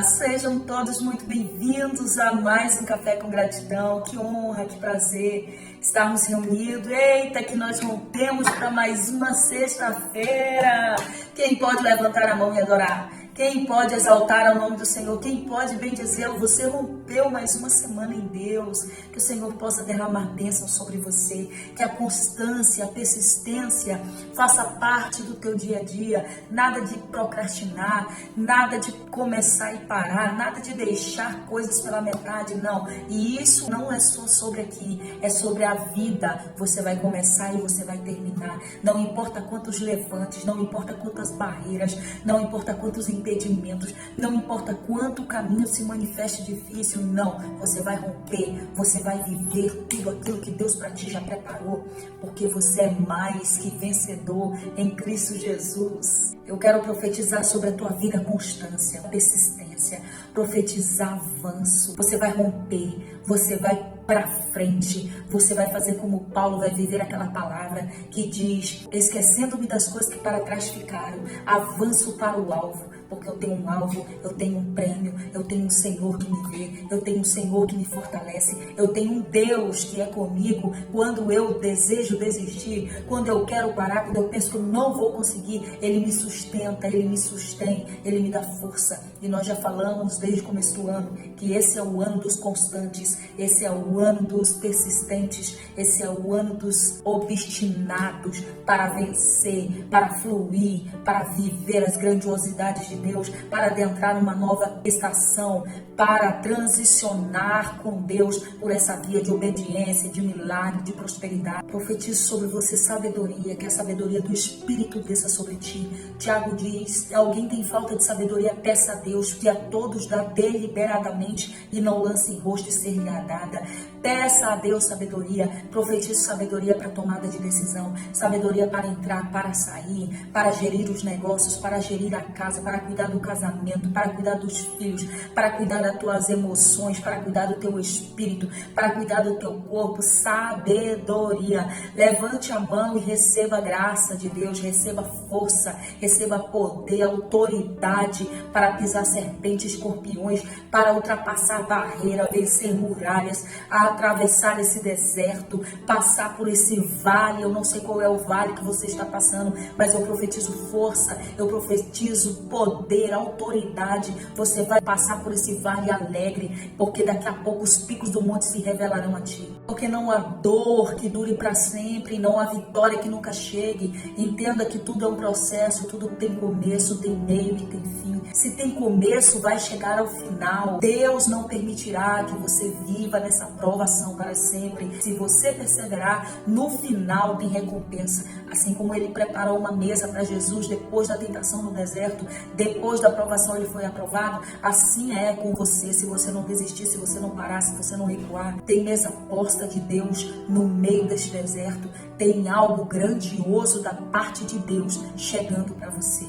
Sejam todos muito bem-vindos a mais um Café com Gratidão. Que honra, que prazer estarmos reunidos. Eita, que nós rompemos para mais uma sexta-feira. Quem pode levantar a mão e adorar? Quem pode exaltar o nome do Senhor? Quem pode bendizê-lo? Você rompeu mais uma semana em Deus. Que o Senhor possa derramar bênção sobre você. Que a constância, a persistência faça parte do teu dia a dia. Nada de procrastinar, nada de começar e parar, nada de deixar coisas pela metade, não. E isso não é só sobre aqui, é sobre a vida. Você vai começar e você vai terminar. Não importa quantos levantes, não importa quantas barreiras, não importa quantos impedimentos, não importa quanto o caminho se manifeste difícil, não. Você vai romper, você vai viver tudo aquilo que Deus para ti já preparou, porque você é mais que vencedor em Cristo Jesus. Eu quero profetizar sobre a tua vida constância, persistência, profetizar avanço. Você vai romper, você vai para frente, você vai fazer como Paulo vai viver aquela palavra que diz: esquecendo-me das coisas que para trás ficaram, avanço para o alvo. Porque eu tenho um alvo, eu tenho um prêmio, eu tenho um Senhor que me vê, eu tenho um Senhor que me fortalece, eu tenho um Deus que é comigo quando eu desejo desistir, quando eu quero parar, quando eu penso que eu não vou conseguir. Ele me sustenta, Ele me sustém, Ele me dá força. E nós já falamos desde o começo do ano que esse é o ano dos constantes, esse é o ano dos persistentes, esse é o ano dos obstinados para vencer, para fluir, para viver as grandiosidades de Deus, para adentrar numa nova estação, para transicionar com Deus por essa via de obediência, de milagre, de prosperidade. Profetizo sobre você sabedoria, que a sabedoria do Espírito desça sobre ti. Tiago diz: alguém tem falta de sabedoria, peça a Deus, que a todos dá deliberadamente e não lance em rosto e ser-lhe-á dada. Peça a Deus sabedoria, profetizo sabedoria para tomada de decisão, sabedoria para entrar, para sair, para gerir os negócios, para gerir a casa, para cuidar do casamento, para cuidar dos filhos, para cuidar das tuas emoções, para cuidar do teu espírito, para cuidar do teu corpo. Sabedoria. Levante a mão e receba a graça de Deus, receba força, receba poder, autoridade para pisar serpentes, escorpiões, para ultrapassar barreira, vencer muralhas, atravessar esse deserto, passar por esse vale. Eu não sei qual é o vale que você está passando, mas eu profetizo força, eu profetizo poder, autoridade. Você vai passar por esse vale alegre, porque daqui a pouco os picos do monte se revelarão a ti. Porque não há dor que dure para sempre, não há vitória que nunca chegue. Entenda que tudo é um processo, tudo tem começo, tem meio e tem fim. Se tem começo, vai chegar ao final. Deus não permitirá que você viva nessa provação para sempre. Se você perseverar, no final tem recompensa. Assim como Ele preparou uma mesa para Jesus depois da tentação no deserto, depois da provação Ele foi aprovado, assim é com você. Se você não desistir, se você não parar, se você não recuar, tem mesa posta de Deus no meio deste deserto. Tem algo grandioso da parte de Deus chegando para você.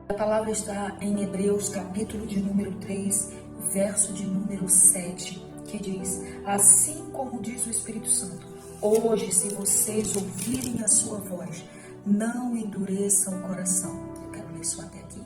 A palavra está em Hebreus, capítulo de número 3, verso de número 7, que diz: assim como diz o Espírito Santo, hoje, se vocês ouvirem a sua voz, não endureçam o coração. Eu quero ler só até aqui.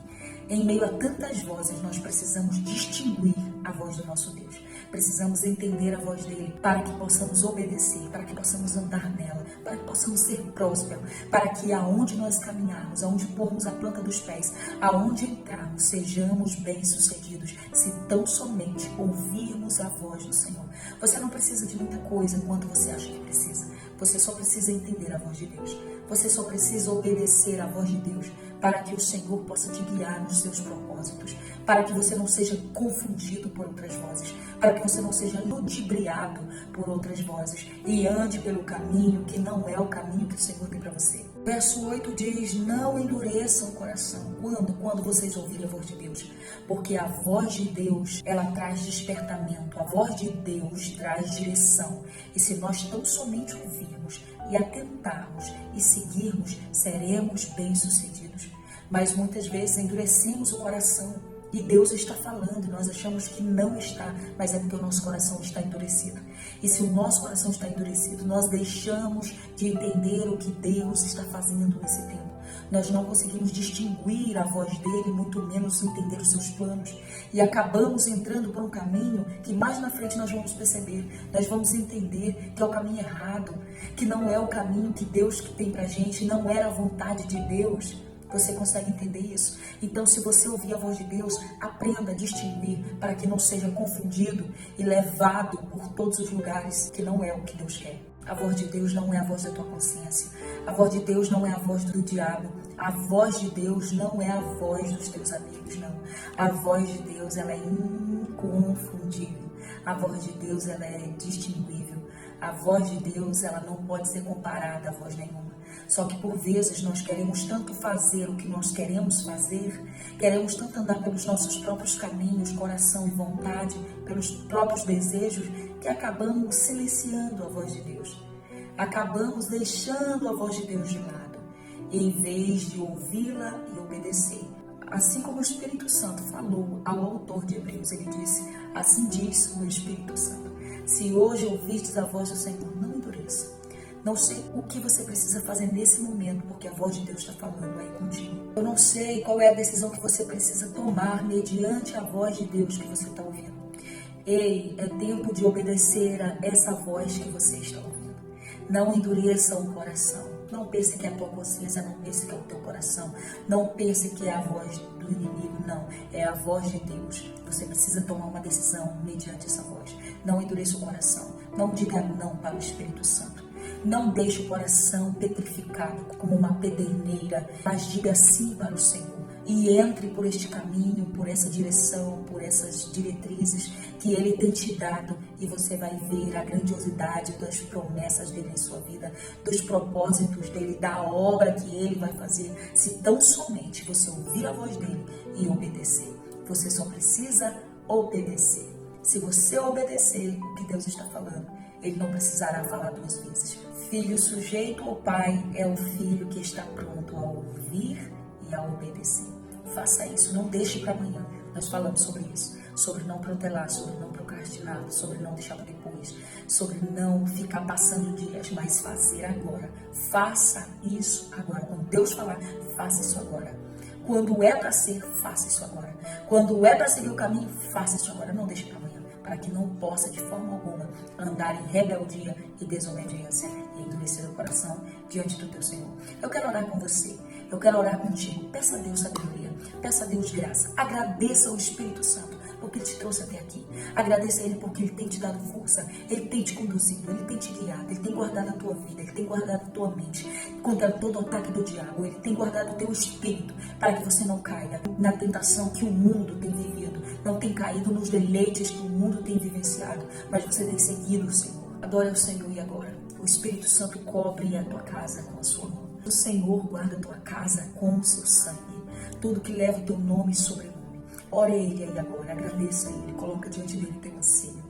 Em meio a tantas vozes, nós precisamos distinguir a voz do nosso Deus. Precisamos entender a voz dele para que possamos obedecer, para que possamos andar nela, para que possamos ser prósperos, para que aonde nós caminharmos, aonde pormos a planta dos pés, aonde entrarmos, sejamos bem-sucedidos, se tão somente ouvirmos a voz do Senhor. Você não precisa de muita coisa quanto você acha que precisa. Você só precisa entender a voz de Deus. Você só precisa obedecer à voz de Deus para que o Senhor possa te guiar nos seus propósitos, para que você não seja confundido por outras vozes, para que você não seja ludibriado por outras vozes e ande pelo caminho que não é o caminho que o Senhor tem para você. Verso 8 diz: não endureçam o coração. Quando vocês ouvirem a voz de Deus. Porque a voz de Deus, ela traz despertamento. A voz de Deus traz direção. E se nós tão somente ouvirmos e atentarmos e seguirmos, seremos bem-sucedidos. Mas muitas vezes endurecemos o coração. E Deus está falando e nós achamos que não está, mas é porque o nosso coração está endurecido. E se o nosso coração está endurecido, nós deixamos de entender o que Deus está fazendo nesse tempo. nós não conseguimos distinguir a voz dele, muito menos entender os seus planos. E acabamos entrando por um caminho que mais na frente nós vamos perceber, nós vamos entender que é o caminho errado, que não é o caminho que Deus tem pra gente, não era a vontade de Deus. Você consegue entender isso? Então, se você ouvir a voz de Deus, aprenda a distinguir para que não seja confundido e levado por todos os lugares que não é o que Deus quer. A voz de Deus não é a voz da tua consciência. A voz de Deus não é a voz do diabo. A voz de Deus não é a voz dos teus amigos, não. A voz de Deus, ela é inconfundível. A voz de Deus, ela é distinguível. A voz de Deus, ela não pode ser comparada a voz nenhuma. Só que por vezes nós queremos tanto fazer o que nós queremos fazer, queremos tanto andar pelos nossos próprios caminhos, coração e vontade, pelos próprios desejos, que acabamos silenciando a voz de Deus. Acabamos deixando a voz de Deus de lado, em vez de ouvi-la e obedecer. Assim como o Espírito Santo falou ao autor de Hebreus, ele disse: assim diz o Espírito Santo, se hoje ouvistes a voz do Senhor, não endureça. Não sei o que você precisa fazer nesse momento, porque a voz de Deus está falando aí contigo. Eu não sei qual é a decisão que você precisa tomar mediante a voz de Deus que você está ouvindo. Ei, é tempo de obedecer a essa voz que você está ouvindo. Não endureça o coração. Não pense que é a tua consciência, não pense que é o teu coração. Não pense que é a voz do inimigo, não. É a voz de Deus. Você precisa tomar uma decisão mediante essa voz. Não endureça o coração. Não diga não para o Espírito Santo. Não deixe o coração petrificado como uma pederneira, mas diga sim para o Senhor. E entre por este caminho, por essa direção, por essas diretrizes que Ele tem te dado. E você vai ver a grandiosidade das promessas dEle em sua vida, dos propósitos dEle, da obra que Ele vai fazer, se tão somente você ouvir a voz dEle e obedecer. Você só precisa obedecer. Se você obedecer o que Deus está falando, Ele não precisará falar duas vezes. Filho sujeito ao pai é o filho que está pronto a ouvir e a obedecer. Faça isso, não deixe para amanhã. Nós falamos sobre isso, sobre não protelar, sobre não procrastinar, sobre não deixar para depois, sobre não ficar passando dias, mas fazer agora. Faça isso agora. Quando Deus falar, faça isso agora. Quando é para ser, faça isso agora. Quando é para seguir o caminho, faça isso agora. Não deixe para amanhã, para que não possa de forma alguma andar em rebeldia e desobediência e endurecer o coração diante do teu Senhor. Eu quero orar com você, eu quero orar contigo. Peça a Deus sabedoria, peça a Deus graça, agradeça ao Espírito Santo porque Ele te trouxe até aqui. Agradeça a Ele porque Ele tem te dado força, Ele tem te conduzido, Ele tem te guiado, Ele tem guardado a tua vida, Ele tem guardado a tua mente contra todo o ataque do diabo, Ele tem guardado o teu espírito para que você não caia na tentação que o mundo tem vivido, não tem caído nos deleites que o mundo tem vivenciado, mas você tem seguido o Senhor. Adore ao Senhor e agora. O Espírito Santo cobre a tua casa com a sua mão. O Senhor guarda a tua casa com o seu sangue. Tudo que leva o teu nome e sobrenome. Ore a Ele aí agora, agradeça a Ele, coloca diante dele teu anseio.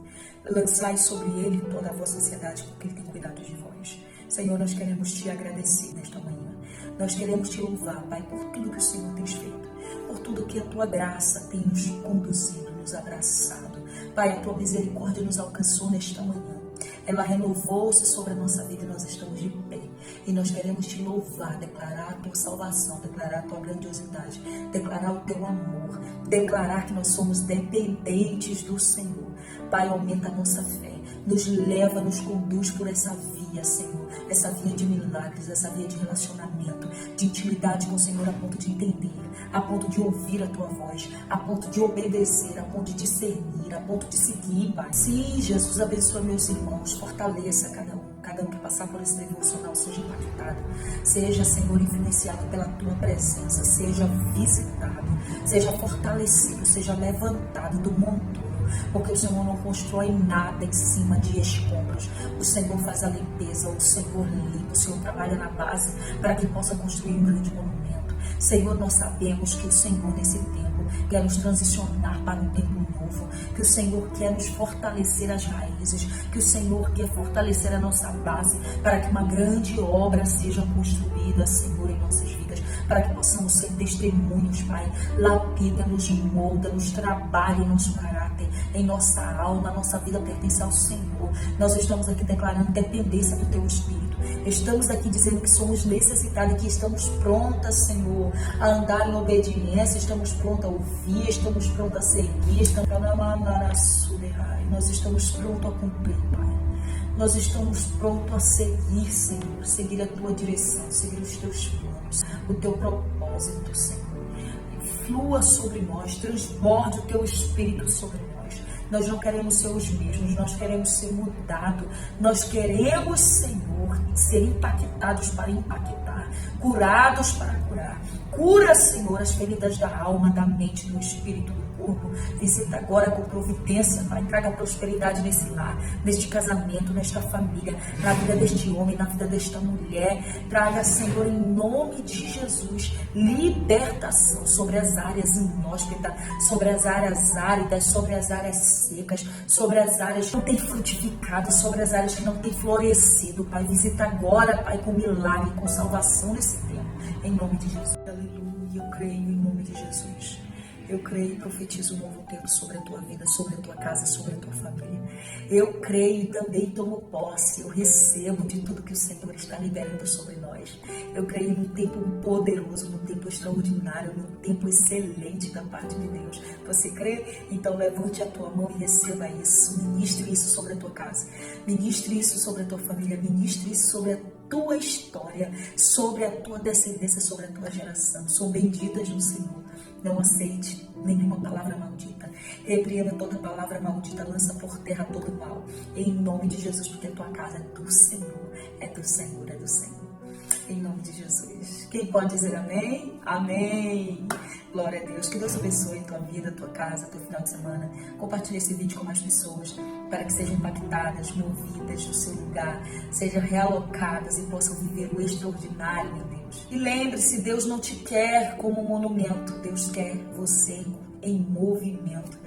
Lançai sobre Ele toda a vossa ansiedade, porque Ele tem cuidado de vós. Senhor, nós queremos te agradecer nesta manhã. Nós queremos te louvar, Pai, por tudo que o Senhor tem feito, por tudo que a tua graça tem nos conduzido, nos abraçado. Pai, a tua misericórdia nos alcançou nesta manhã. Ela renovou-se sobre a nossa vida e nós estamos de pé. E nós queremos te louvar, declarar a tua salvação, declarar a tua grandiosidade, declarar o teu amor, declarar que nós somos dependentes do Senhor. Pai, aumenta a nossa fé, nos leva, nos conduz por essa via, Senhor, essa via de milagres, essa via de relacionamento, de intimidade com o Senhor, a ponto de entender, a ponto de ouvir a tua voz, a ponto de obedecer, a ponto de discernir, a ponto de seguir, Pai. Sim, Jesus, abençoa meus irmãos, fortaleça cada um que passar por esse devocional seja impactado, seja, Senhor, influenciado pela tua presença, seja visitado, seja fortalecido, seja levantado do monturo, porque o Senhor não constrói nada em cima de escombros. O Senhor faz a limpeza, o Senhor limpa, o Senhor trabalha na base para que possa construir um grande monumento. Senhor, nós sabemos que o Senhor nesse tempo quer nos transicionar para um tempo novo, que o Senhor quer nos fortalecer as raízes, que o Senhor quer fortalecer a nossa base para que uma grande obra seja construída, Senhor, em nossas vidas, para que possamos ser testemunhos, Pai. Lapida-nos, molda-nos, trabalhe em nosso caráter, em nossa alma, nossa vida pertence ao Senhor. Nós estamos aqui declarando dependência do Teu Espírito. Estamos aqui dizendo que somos necessitados e que estamos prontas, Senhor, a andar em obediência, estamos prontas a ouvir, estamos prontas a seguir, nós estamos prontos a cumprir, Pai. Nós estamos prontos a seguir, Senhor, seguir a Tua direção, seguir os Teus planos, o Teu propósito, Senhor. Flua sobre nós, transborde o Teu Espírito sobre nós. Nós não queremos ser os mesmos, nós queremos ser mudados. Nós queremos, Senhor, ser impactados para impactar, curados para curar. Cura, Senhor, as feridas da alma, da mente, do espírito, do corpo. Visita agora com providência, Pai. Traga prosperidade nesse lar, neste casamento, nesta família, na vida deste homem, na vida desta mulher. Traga, Senhor, em nome de Jesus, libertação sobre as áreas inóspitas, sobre as áreas áridas, sobre as áreas secas, sobre as áreas que não têm frutificado, sobre as áreas que não têm florescido, Pai. Visita agora, Pai, com milagre, com salvação nesse tempo. Em nome de Jesus. Aleluia. Eu creio em nome de Jesus. Eu creio e profetizo um novo tempo sobre a tua vida, sobre a tua casa, sobre a tua família. Eu creio e também tomo posse, eu recebo de tudo que o Senhor está liberando sobre nós. Eu creio num tempo poderoso, num tempo extraordinário, num tempo excelente da parte de Deus. Você crê? Então levante a tua mão e receba isso. Ministre isso sobre a tua casa. Ministre isso sobre a tua família. Ministre isso sobre a tua história, sobre a tua descendência, sobre a tua geração. São benditas no Senhor. Não aceite nenhuma palavra maldita. Repreenda toda palavra maldita, lança por terra todo mal. Em nome de Jesus, porque a tua casa é do Senhor. É do Senhor, é do Senhor. Em nome de Jesus. Quem pode dizer amém? Amém. Glória a Deus. Que Deus abençoe a tua vida, a tua casa, teu final de semana. Compartilhe esse vídeo com mais pessoas para que sejam impactadas, movidas do seu lugar, sejam realocadas e possam viver o extraordinário, meu Deus. E lembre-se, Deus não te quer como um monumento. Deus quer você em movimento,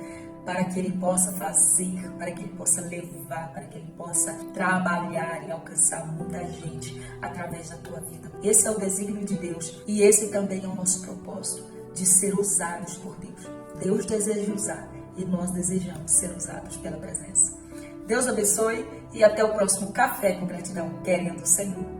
para que Ele possa fazer, para que Ele possa levar, para que Ele possa trabalhar e alcançar muita gente através da tua vida. Esse é o desígnio de Deus e esse também é o nosso propósito, de ser usados por Deus. Deus deseja usar e nós desejamos ser usados pela presença. Deus abençoe e até o próximo Café com Gratidão, querendo o Senhor.